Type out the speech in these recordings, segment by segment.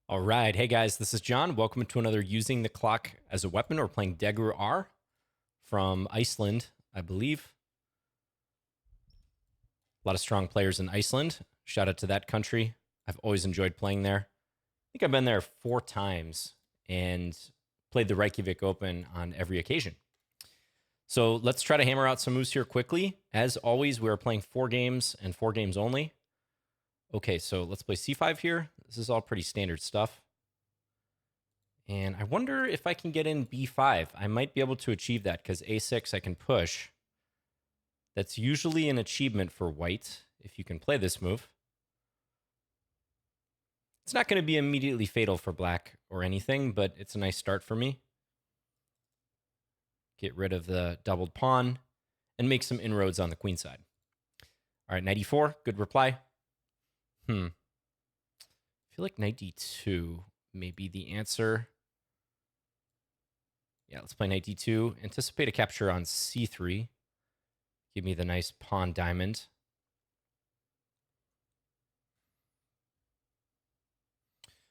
All right. Hey guys, this is John. Welcome to another Using the Clock as a Weapon. We're playing Degru R from Iceland, I believe. A lot of strong players in Iceland. Shout out to that country. I've always enjoyed playing there. I think I've been there 4 times and played the Reykjavik Open on every occasion. So let's try to hammer out some moves here quickly. As always, we are playing 4 games and 4 games only. Okay, so let's play c5 here. This is all pretty standard stuff. And I wonder if I can get in b5. I might be able to achieve that because a6 I can push. That's usually an achievement for white if you can play this move. It's not going to be immediately fatal for black or anything, but it's a nice start for me. Get rid of the doubled pawn and make some inroads on the queen side. All right, knight e4, good reply. I feel like knight d2 may be the answer. Yeah, let's play knight d2. Anticipate a capture on c3. Give me the nice pawn diamond.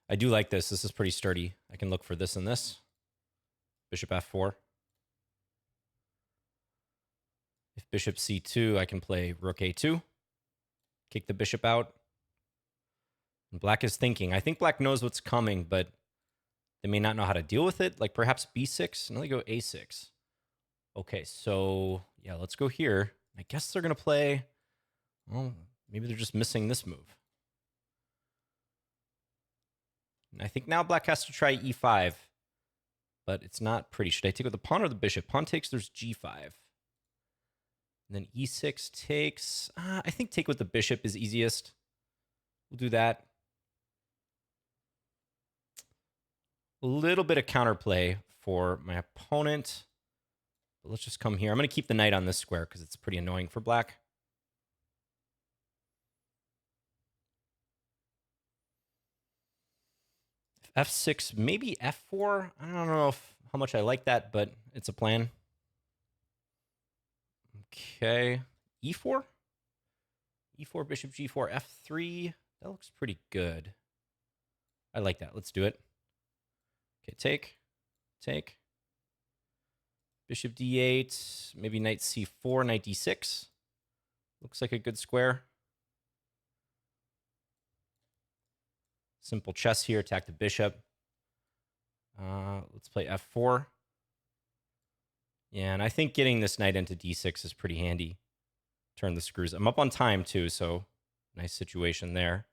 I do like this. This is pretty sturdy. I can look for this and this. Bishop f4. If bishop c2, I can play rook a2. Kick the bishop out. And black is thinking. I think black knows what's coming, but they may not know how to deal with it. Like perhaps b6. And let me go a6. Okay, so yeah, let's go here. I guess they're going to play... Well, maybe they're just missing this move. And I think now black has to try e5, but it's not pretty. Should I take with the pawn or the bishop? Pawn takes, there's g5. And then e6 takes. I think take with the bishop is easiest. We'll do that. A little bit of counterplay for my opponent. But let's just come here. I'm going to keep the knight on this square because it's pretty annoying for black. F6, maybe f4. I don't know how much I like that, but it's a plan. Okay, e4. E4, bishop g4, f3. That looks pretty good. I like that. Let's do it. Okay, take. Bishop d8, maybe knight c4, knight d6. Looks like a good square. Simple chess here, attack the bishop. Let's play f4. Yeah, and I think getting this knight into d6 is pretty handy. Turn the screws. I'm up on time too, so nice situation there.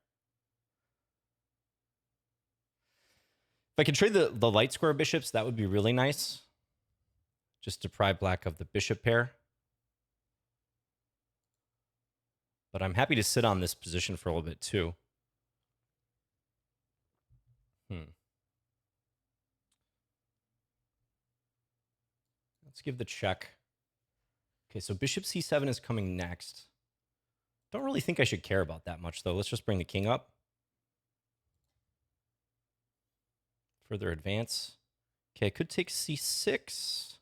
If I could trade the light square bishops, that would be really nice. Just deprive black of the bishop pair. But I'm happy to sit on this position for a little bit too. Let's give the check. Okay, so bishop c7 is coming next. Don't really think I should care about that much, though. Let's just bring the king up. Further advance. Okay, I could take c6.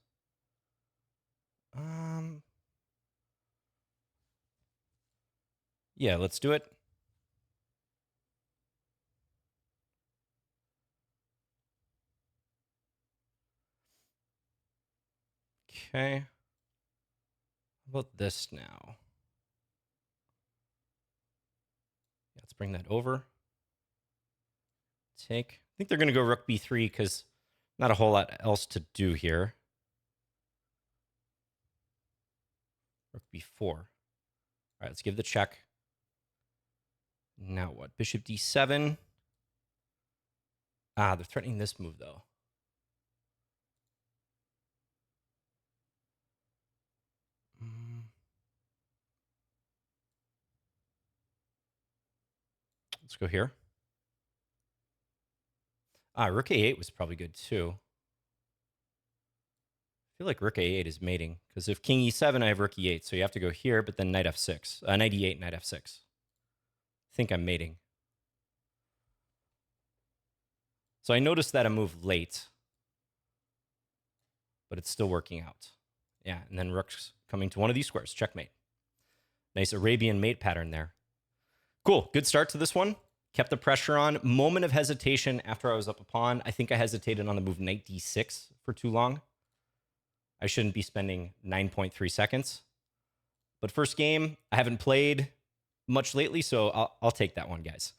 Yeah, let's do it. Okay. How about this now? Yeah, let's bring that over. Take. I think they're going to go rook b3 because not a whole lot else to do here. Rook b4. All right, let's give the check. Now what? Bishop d7. They're threatening this move, though. Let's go here. Rook a8 was probably good, too. I feel like rook a8 is mating, because if king e7, I have rook e8, so you have to go here, but then knight f6. Knight e8, knight f6. I think I'm mating. So I noticed that a move late, but it's still working out. Yeah, and then rook's coming to one of these squares. Checkmate. Nice Arabian mate pattern there. Cool. Good start to this one. Kept the pressure on. Moment of hesitation after I was up a pawn. I think I hesitated on the move knight d6 for too long. I shouldn't be spending 9.3 seconds. But first game, I haven't played much lately, so I'll take that one, guys.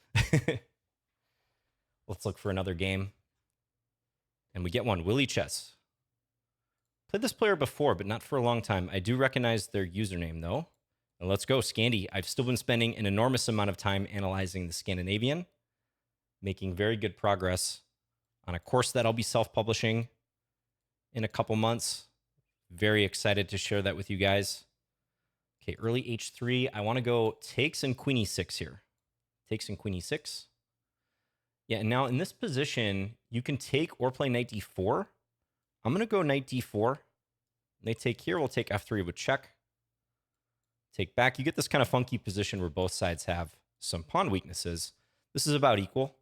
Let's look for another game. And we get one. Willie Chess. Played this player before, but not for a long time. I do recognize their username, though. And let's go, Scandi. I've still been spending an enormous amount of time analyzing the Scandinavian, making very good progress on a course that I'll be self-publishing in a couple months. Very excited to share that with you guys. Okay, early h3. I want to go takes and queen e6 here. Takes and queen e6. Yeah, and now in this position, you can take or play knight d4. I'm going to go knight d4. They take here. We'll take f3 with check. Take back. You get this kind of funky position where both sides have some pawn weaknesses. This is about equal.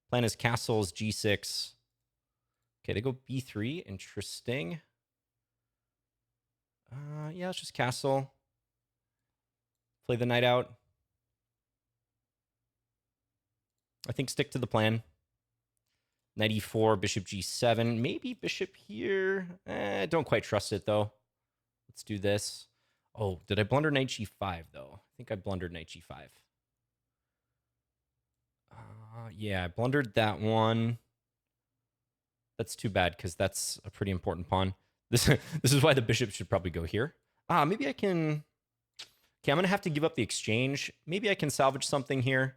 Plan is castles, g6. Okay, they go b3. Interesting. Yeah, let's just castle. Play the knight out. I think stick to the plan. Knight e4, bishop g7. Maybe bishop here. Don't quite trust it, though. Let's do this. Oh, did I blunder knight g5, though? I think I blundered knight g5. Yeah, I blundered that one. That's too bad, because that's a pretty important pawn. This is why the bishop should probably go here. Maybe I can... Okay, I'm going to have to give up the exchange. Maybe I can salvage something here.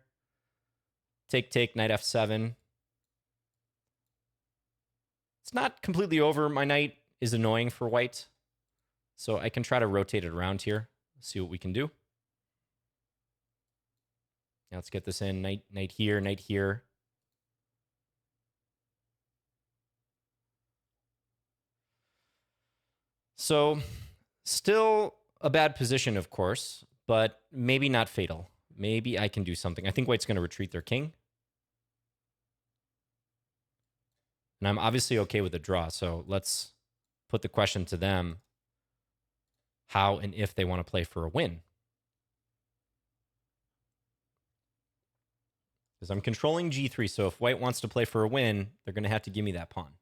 Take, knight f7. It's not completely over. My knight is annoying for white. So I can try to rotate it around here. See what we can do. Now let's get this in. Knight here, knight here. So still a bad position, of course, but maybe not fatal. Maybe I can do something. I think white's going to retreat their king. And I'm obviously okay with a draw, so let's put the question to them how and if they want to play for a win. Because I'm controlling g3, so if white wants to play for a win, they're going to have to give me that pawn,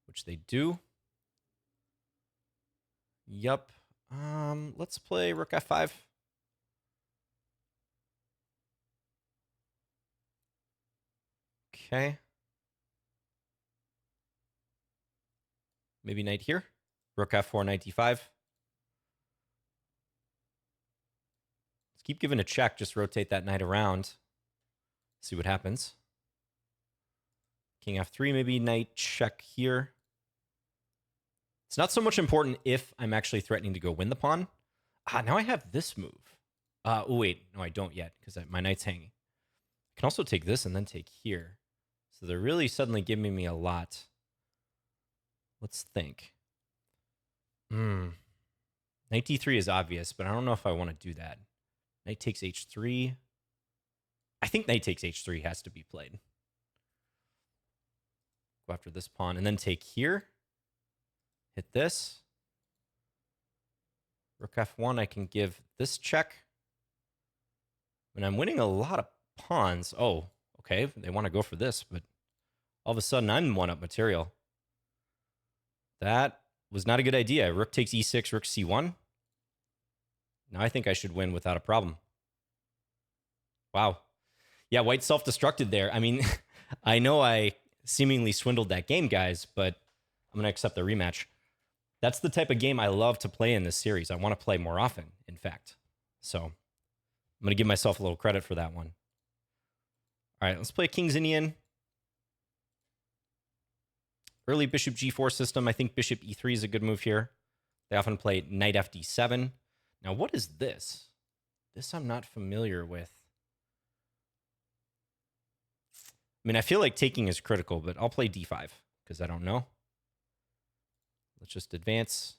which they do. Yup. Let's play rook f5. Okay. Maybe knight here. Rook f4, knight d5. Let's keep giving a check. Just rotate that knight around. See what happens. King f3, maybe knight check here. It's not so much important if I'm actually threatening to go win the pawn. Now I have this move. Oh, wait. No, I don't yet because my knight's hanging. I can also take this and then take here. So they're really suddenly giving me a lot. Let's think. Knight d3 is obvious, but I don't know if I want to do that. Knight takes h3. I think knight takes h3 has to be played. Go after this pawn and then take here. Hit this. Rook f1, I can give this check. And I'm winning a lot of pawns. Oh, okay. They want to go for this, but all of a sudden I'm one-up material. That was not a good idea. Rook takes e6, rook c1. Now I think I should win without a problem. Wow. Yeah, white self-destructed there. I mean, I know I seemingly swindled that game, guys, but I'm going to accept the rematch. That's the type of game I love to play in this series. I want to play more often, in fact. So I'm going to give myself a little credit for that one. All right, let's play King's Indian. Early bishop g4 system. I think bishop e3 is a good move here. They often play knight fd7. Now, what is this? This I'm not familiar with. I mean, I feel like taking is critical, but I'll play d5 because I don't know. Let's just advance.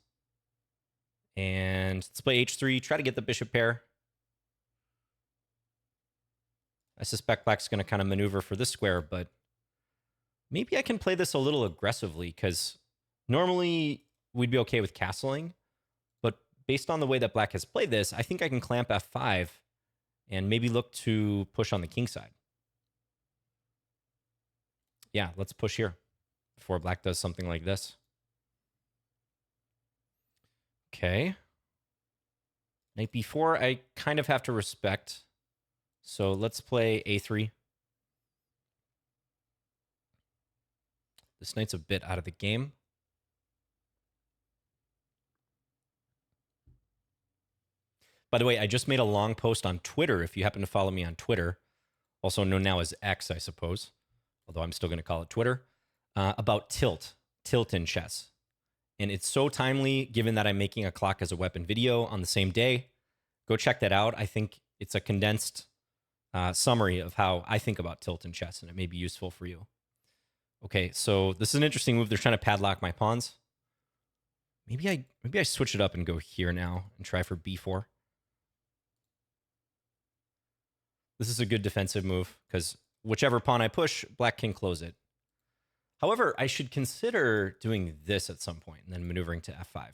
And let's play h3. Try to get the bishop pair. I suspect black's going to kind of maneuver for this square, but maybe I can play this a little aggressively because normally we'd be okay with castling. But based on the way that black has played this, I think I can clamp f5 and maybe look to push on the king side. Yeah, let's push here before black does something like this. Okay. Knight b4, I kind of have to respect. So let's play a3. This knight's a bit out of the game. By the way, I just made a long post on Twitter, if you happen to follow me on Twitter, also known now as X, I suppose, although I'm still going to call it Twitter, about tilt in chess. And it's so timely, given that I'm making a clock as a weapon video on the same day. Go check that out. I think it's a condensed summary of how I think about tilt in chess, and it may be useful for you. Okay, so this is an interesting move. They're trying to padlock my pawns. Maybe I switch it up and go here now and try for b4. This is a good defensive move because whichever pawn I push, black can close it. However, I should consider doing this at some point and then maneuvering to f5.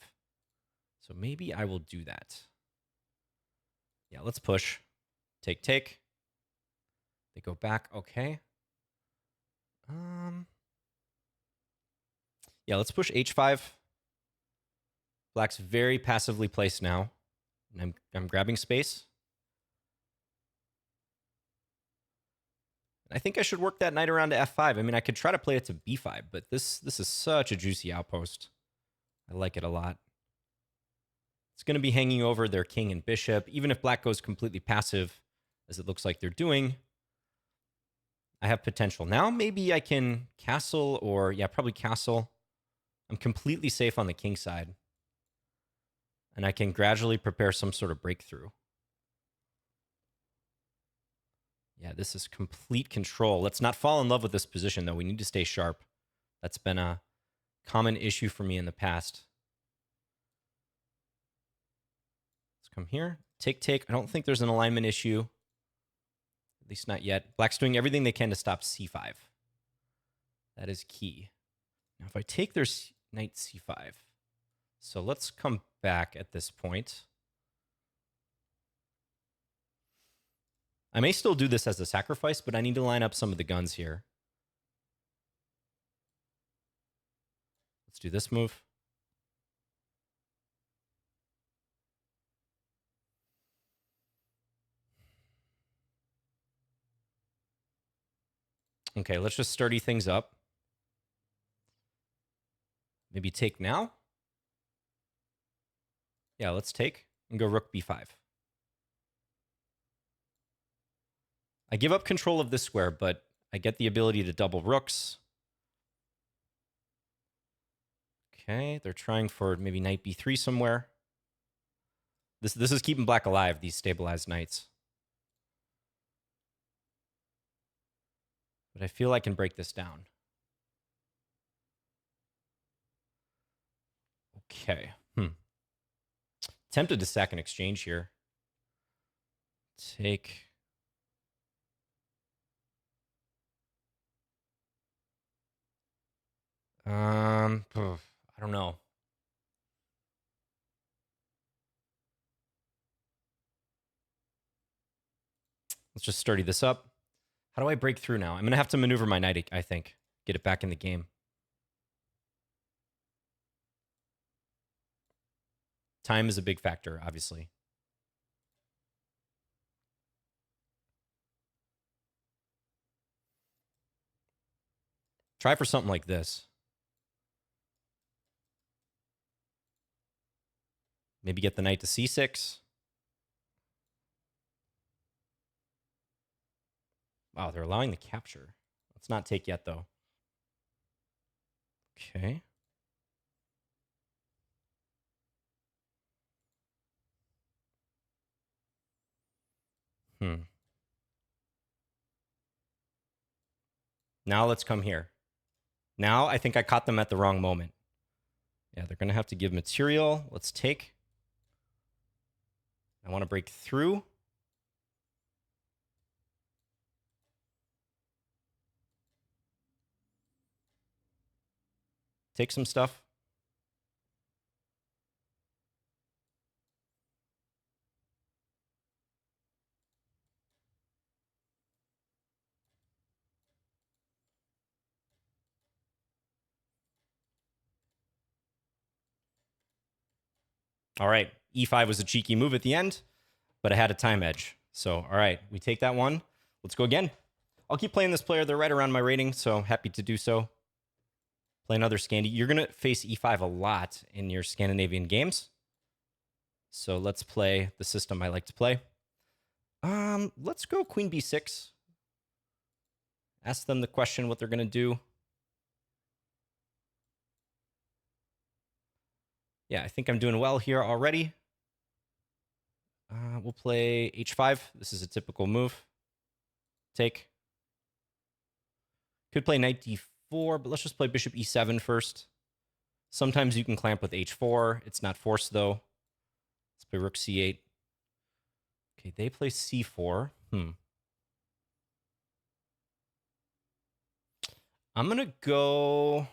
So maybe I will do that. Yeah, let's push. Take, take. They go back. Okay. Yeah, let's push h5. Black's very passively placed now. And I'm grabbing space. I think I should work that knight around to f5. I mean, I could try to play it to b5, but this is such a juicy outpost. I like it a lot. It's going to be hanging over their king and bishop. Even if black goes completely passive, as it looks like they're doing, I have potential. Now maybe I can castle or, yeah, probably castle. I'm completely safe on the king side. And I can gradually prepare some sort of breakthrough. Yeah, this is complete control. Let's not fall in love with this position, though. We need to stay sharp. That's been a common issue for me in the past. Let's come here. Take, take. I don't think there's an alignment issue. At least not yet. Black's doing everything they can to stop c5. That is key. Now, if I take their knight c5. So let's come back at this point. I may still do this as a sacrifice, but I need to line up some of the guns here. Let's do this move. Okay, let's just sturdy things up. Maybe take now? Yeah, let's take and go rook b5. I give up control of this square, but I get the ability to double rooks. Okay, they're trying for maybe knight b3 somewhere. This is keeping black alive, these stabilized knights. But I feel I can break this down. Okay. Tempted to sack an exchange here. Take. I don't know. Let's just sturdy this up. How do I break through now? I'm going to have to maneuver my knight, I think. Get it back in the game. Time is a big factor, obviously. Try for something like this. Maybe get the knight to c6. Wow, they're allowing the capture. Let's not take yet, though. Okay. Now let's come here. Now I think I caught them at the wrong moment. Yeah, they're going to have to give material. Let's take. I want to break through. Take some stuff. All right. E5 was a cheeky move at the end, but I had a time edge. So, all right, we take that one. Let's go again. I'll keep playing this player. They're right around my rating, so happy to do so. Play another Scandi. You're going to face E5 a lot in your Scandinavian games. So let's play the system I like to play. Let's go Queen B6. Ask them the question what they're going to do. Yeah, I think I'm doing well here already. We'll play H5. This is a typical move. Take. Could play Knight D4, but let's just play Bishop E7 first. Sometimes you can clamp with H4. It's not forced, though. Let's play Rook C8. Okay, they play C4. I'm going to go...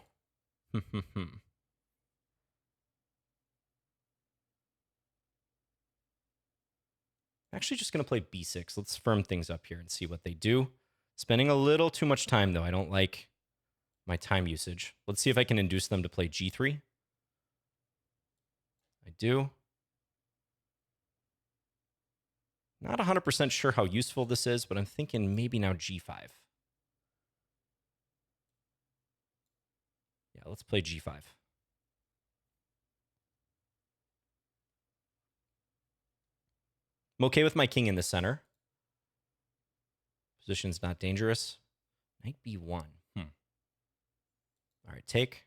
Actually just going to play B6. Let's firm things up here and see what they do. Spending a little too much time, though. I don't like my time usage. Let's see if I can induce them to play G3. I do. Not 100% sure how useful this is, but I'm thinking maybe now G5. Yeah, let's play G5. I'm okay with my king in the center. Position's not dangerous. Knight B1. All right, take.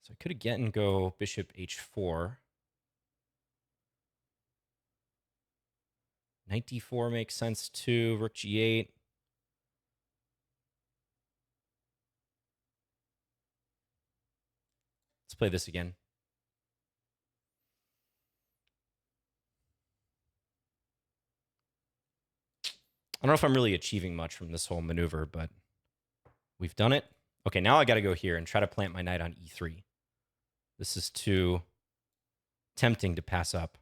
So I could again go Bishop H4. Knight D4 makes sense too. Rook G8. Let's play this again. I don't know if I'm really achieving much from this whole maneuver, but we've done it. Okay, now I got to go here and try to plant my knight on E3. This is too tempting to pass up.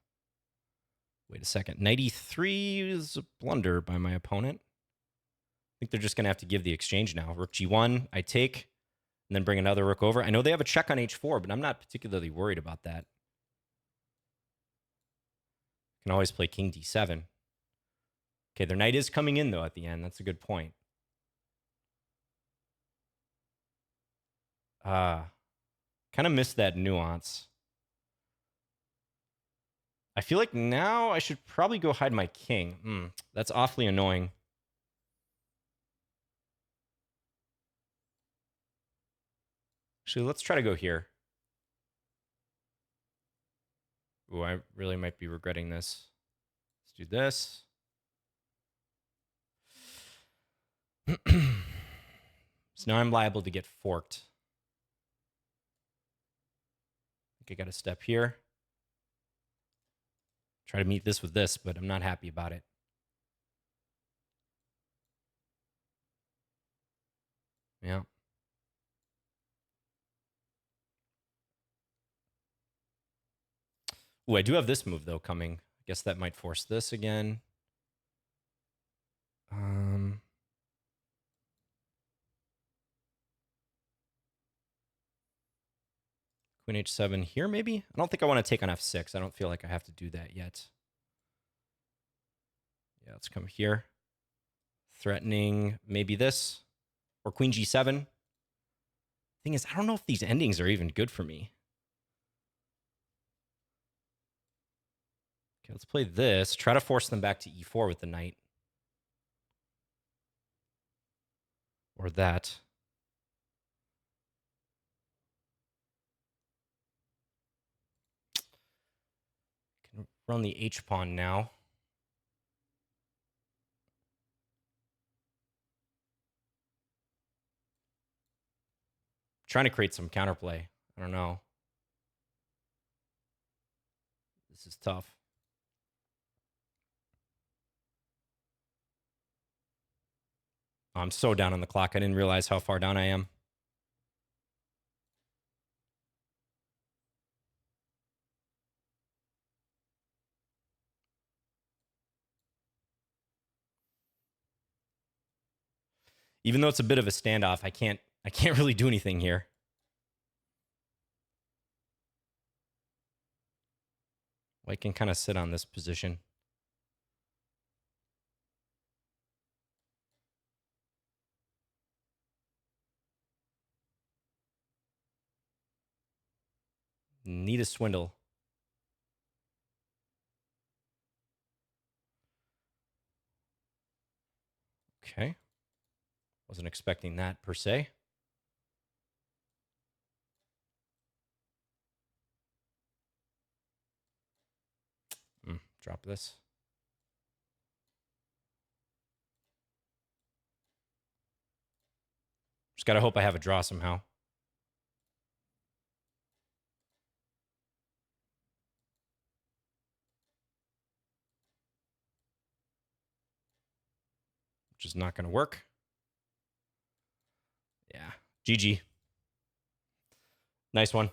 Wait a second. Knight E3 is a blunder by my opponent. I think they're just going to have to give the exchange now. Rook G1, I take, and then bring another rook over. I know they have a check on H4, but I'm not particularly worried about that. Can always play King D7. Okay, their knight is coming in, though, at the end. That's a good point. Kind of missed that nuance. I feel like now I should probably go hide my king. That's awfully annoying. Actually, let's try to go here. Ooh, I really might be regretting this. Let's do this. So now I'm liable to get forked. I think I got a step here. Try to meet this with this, but I'm not happy about it. Yeah. Ooh, I do have this move, though, coming. I guess that might force this again. Queen H7 here, maybe? I don't think I want to take on F6. I don't feel like I have to do that yet. Yeah, let's come here. Threatening maybe this. Or Queen G7. Thing is, I don't know if these endings are even good for me. Okay, let's play this. Try to force them back to E4 with the knight. Or that. Can run the H pawn now. Trying to create some counterplay. I don't know. This is tough. I'm so down on the clock. I didn't realize how far down I am. Even though it's a bit of a standoff, I can't really do anything here. White can kind of sit on this position. Need a swindle. Okay. Wasn't expecting that per se. Drop this. Just got to hope I have a draw somehow. Which is not going to work. Yeah. GG. Nice one.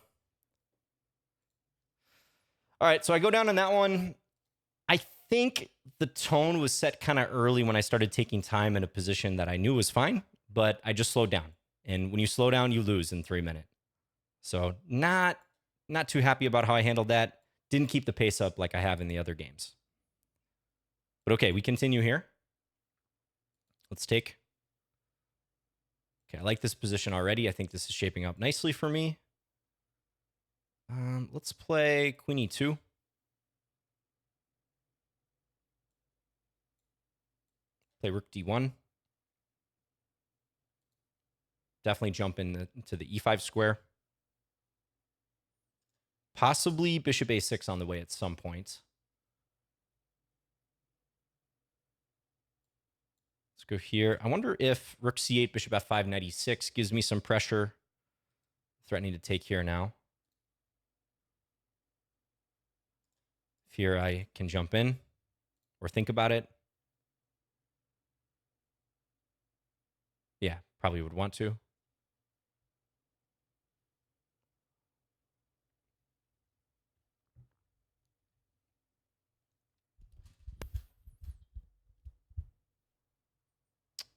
All right, so I go down on that one. I think the tone was set kind of early when I started taking time in a position that I knew was fine, but I just slowed down. And when you slow down, you lose in 3 minutes. So not too happy about how I handled that. Didn't keep the pace up like I have in the other games. But okay, we continue here. Let's take. Okay, I like this position already. I think this is shaping up nicely for me. Let's play Queen E2. Play Rook D1. Definitely jump into the E5 square. Possibly Bishop A6 on the way at some point. Let's go here. I wonder if Rook C8, Bishop F5, Knight E6 gives me some pressure. Threatening to take here now. If here I can jump in or think about it. Yeah, probably would want to.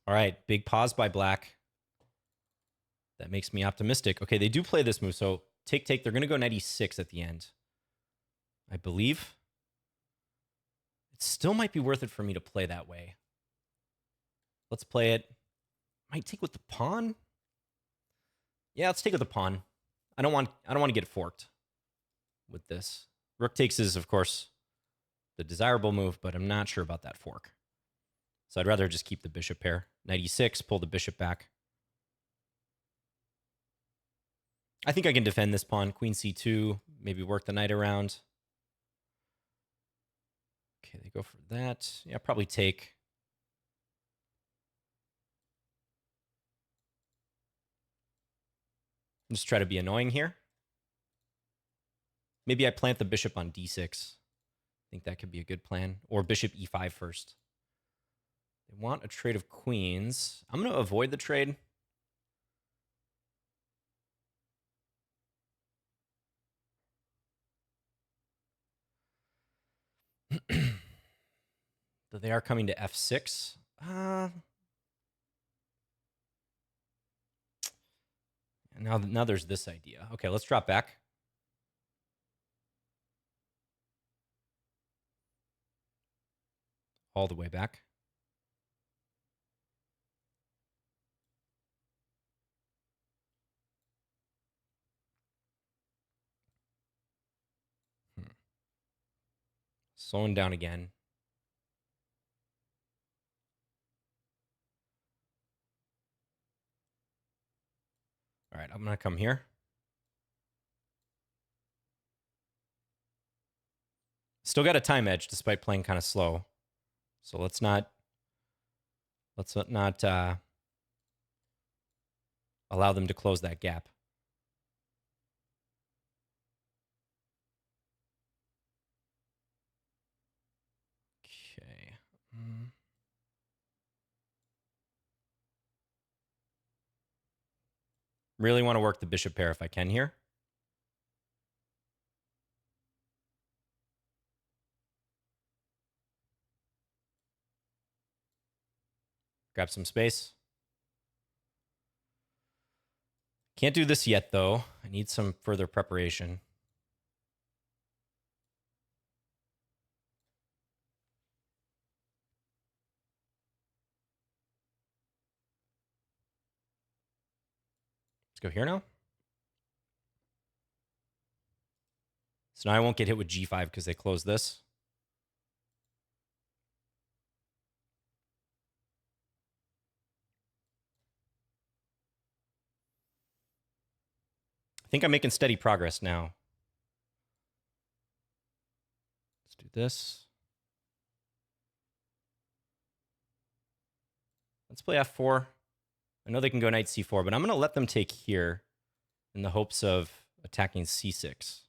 All right, big pause by black. That makes me optimistic. Okay, they do play this move. So take. They're going to go Knight E6 at the end, I believe. It still might be worth it for me to play that way. Let's play it. Might take with the pawn. Yeah, let's take with the pawn. I don't want to get forked with this. Rook takes is, of course, the desirable move, but I'm not sure about that fork. So I'd rather just keep the bishop pair. Knight E6, pull the bishop back. I think I can defend this pawn. Queen C2, maybe work the knight around. Okay, they go for that. Yeah, probably take. Just try to be annoying here. Maybe I plant the bishop on D6. I think that could be a good plan. Or bishop E5 first. They want a trade of queens. I'm going to avoid the trade. So they are coming to F6. Now there's this idea. Okay, let's drop back. All the way back. Slowing down again. All right, I'm going to come here. Still got a time edge despite playing kind of slow. So let's not allow them to close that gap. Okay. Really want to work the bishop pair if I can here. Grab some space. Can't do this yet, though. I need some further preparation. go here now. So now I won't get hit with g5 because they close this. I think I'm making steady progress now. Let's do this. Let's play f4. I know they can go knight c4, but I'm going to let them take here in the hopes of attacking c6.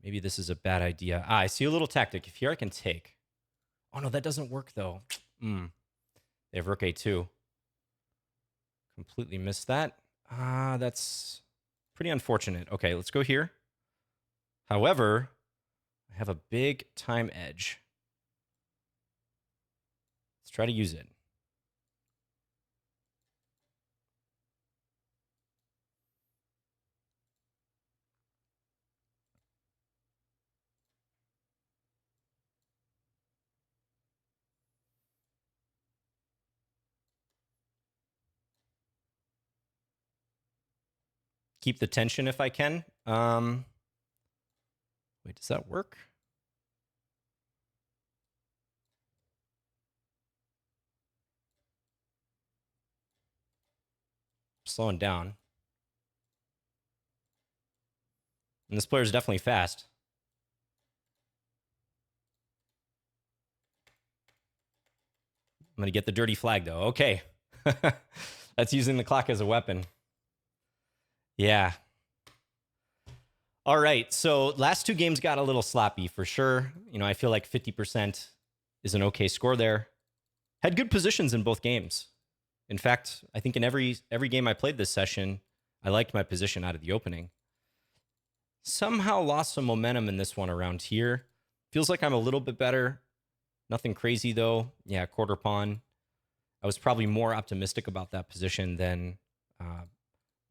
Maybe this is a bad idea. I see a little tactic. If here I can take. Oh, no, that doesn't work, though. They have rook a2. Completely missed that. That's pretty unfortunate. Okay, let's go here. However, I have a big time edge. Let's try to use it. Keep the tension if I can. Wait, does that work? Slowing down. And this player is definitely fast. I'm going to get the dirty flag, though. Okay. That's using the clock as a weapon. Yeah. All right. So last two games got a little sloppy for sure. You know, I feel like 50% is an okay score there. Had good positions in both games. In fact, I think in every game I played this session, I liked my position out of the opening. Somehow lost some momentum in this one around here. Feels like I'm a little bit better. Nothing crazy, though. Yeah, quarter pawn. I was probably more optimistic about that position than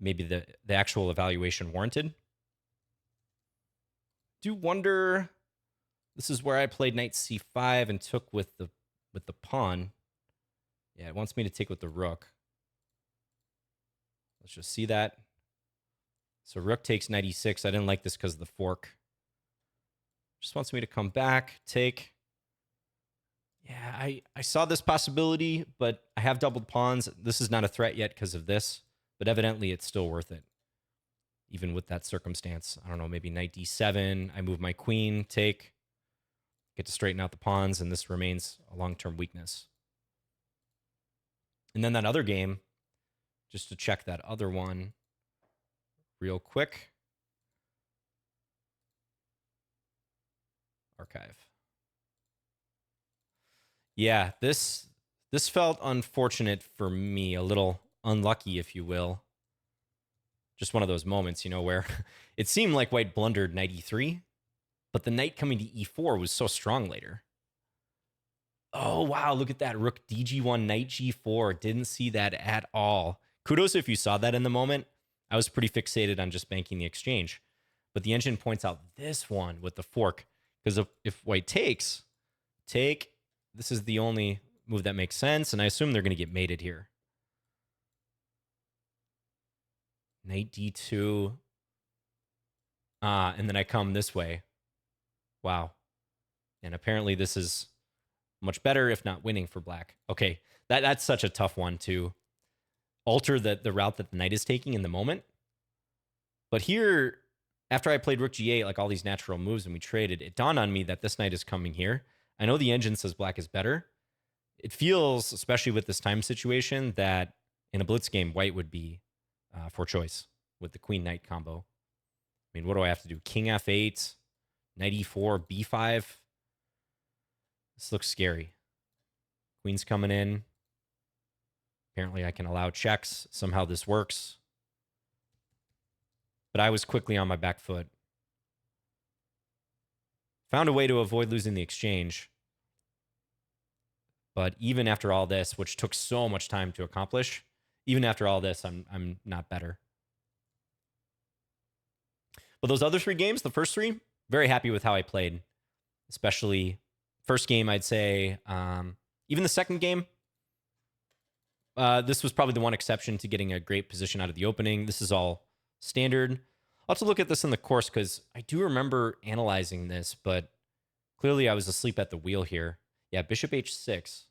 maybe the actual evaluation warranted. Do wonder, this is where I played knight c5 and took with the pawn. Yeah, it wants me to take with the rook. Let's just see that. So rook takes knight e6. I didn't like this because of the fork. Just wants me to come back, take. Yeah, I saw this possibility, but I have doubled pawns. This is not a threat yet because of this, but evidently it's still worth it. Even with that circumstance. I don't know, maybe knight d7. I move my queen, take. Get to straighten out the pawns, and this remains a long-term weakness. And then that other game, just to check that other one real quick. Archive. Yeah, this felt unfortunate for me, a little unlucky, if you will. Just one of those moments, you know, where it seemed like white blundered knight e3, but the knight coming to e4 was so strong later. Oh, wow, look at that. Rook dg1, knight g4. Didn't see that at all. Kudos if you saw that in the moment. I was pretty fixated on just banking the exchange. But the engine points out this one with the fork. Because if white takes, take, this is the only move that makes sense. And I assume they're going to get mated here. Knight d2. And then I come this way. Wow. And apparently this is much better, if not winning for black. Okay, that's such a tough one to alter the route that the knight is taking in the moment. But here, after I played rook g8, like all these natural moves and we traded, it dawned on me that this knight is coming here. I know the engine says black is better. It feels, especially with this time situation, that in a blitz game, white would be for choice with the queen-knight combo. I mean, what do I have to do? King f8, knight e4, b5. This looks scary. Queen's coming in. Apparently I can allow checks. Somehow this works. But I was quickly on my back foot. Found a way to avoid losing the exchange. But even after all this, which took so much time to accomplish, even after all this, I'm not better. But those other three games, the first three, very happy with how I played. Especially first game, I'd say. Even the second game, This was probably the one exception to getting a great position out of the opening. This is all standard. I'll have to look at this in the course because I do remember analyzing this, but clearly I was asleep at the wheel here. Yeah, bishop h6.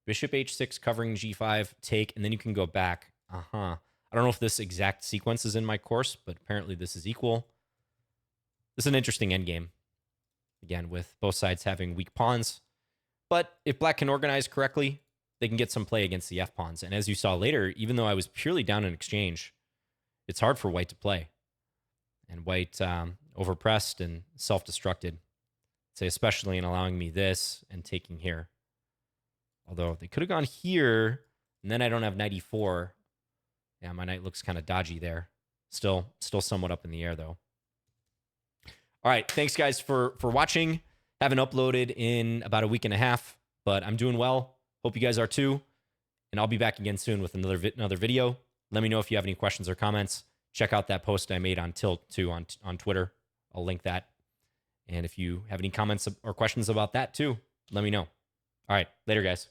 Bishop h6 covering g5, take, and then you can go back. I don't know if this exact sequence is in my course, but apparently this is equal. This is an interesting endgame. Again, with both sides having weak pawns. But if black can organize correctly, they can get some play against the f-pawns. And as you saw later, even though I was purely down in exchange, it's hard for white to play. And white overpressed and self-destructed. Say especially in allowing me this and taking here. Although they could have gone here, and then I don't have knight e4. Yeah, my knight looks kind of dodgy there. Still somewhat up in the air, though. All right, thanks, guys, for watching. Haven't uploaded in about a week and a half, but I'm doing well. Hope you guys are too. And I'll be back again soon with another video. Let me know if you have any questions or comments. Check out that post I made on Tilt too on Twitter. I'll link that. And if you have any comments or questions about that too, let me know. All right, later, guys.